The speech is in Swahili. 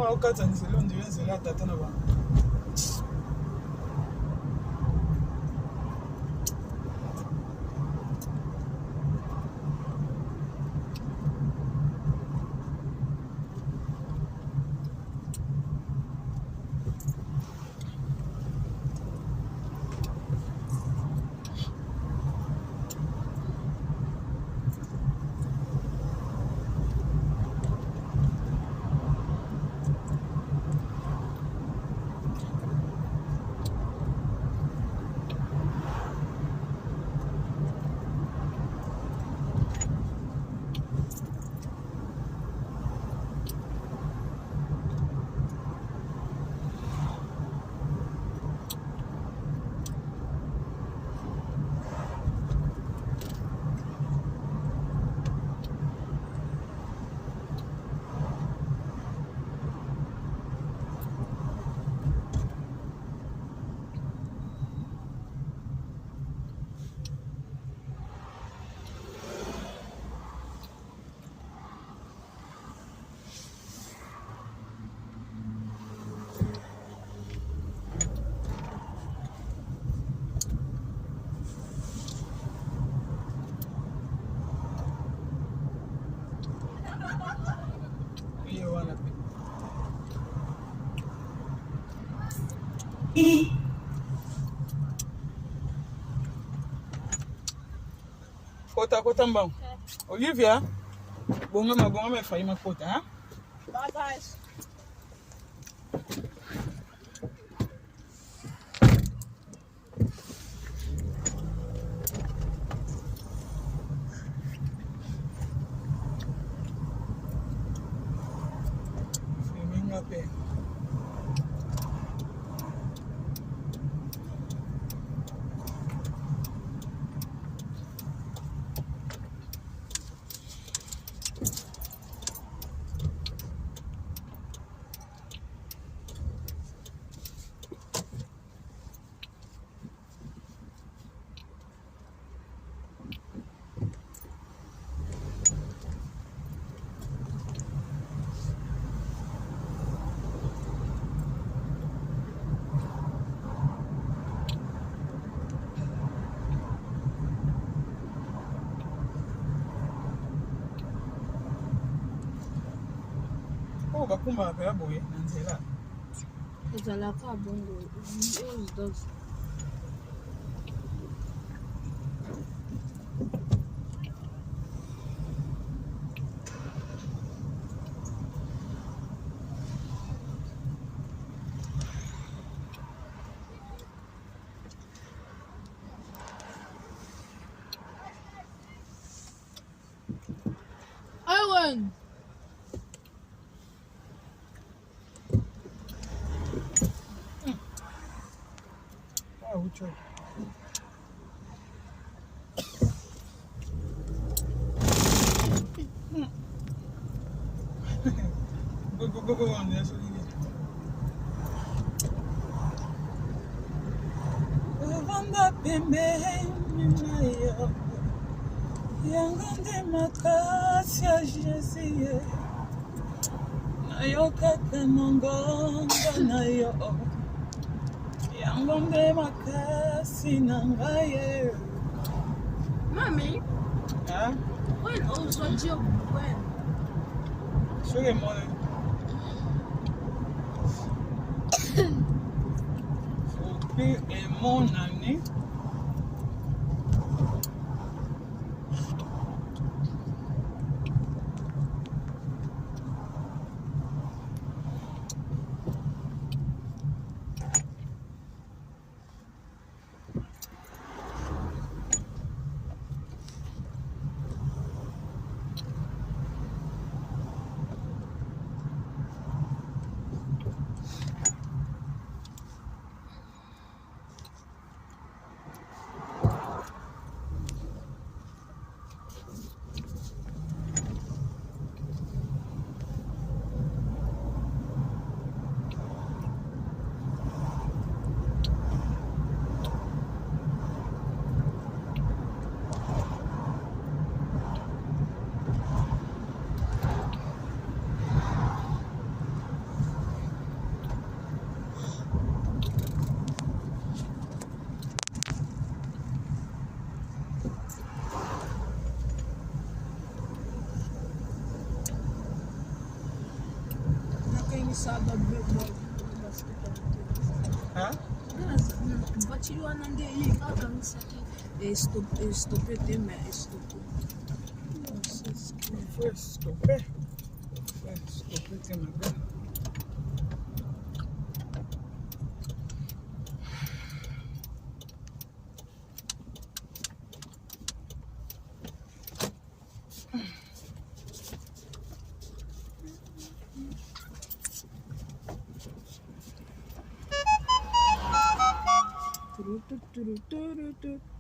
Comment au 4 ans, c'est l'on dirait c'est là tata là-bas. Kota mbang. Olivia, bonga me fayi makota, ha? Bye guys. Filminga pe. Bakumba pe aboye na nzela. Ezalaka bongo. Those. Owen! Ucho. Go on there, so you get. Vanda pembe minayo, yangande makasi ya Jésus, nayo kaka nongonga nayo. Yangombe makasi nangaye. Mommy? Huh? When also job when? Show your money. So be a money. Naquele sábado, Hein? voiture en anglais, il va comme ça. Et stopper tes mains, et stopper. Il faut stopper. Il faut stopper tes mains. Turu, turu, turu, turu, turu.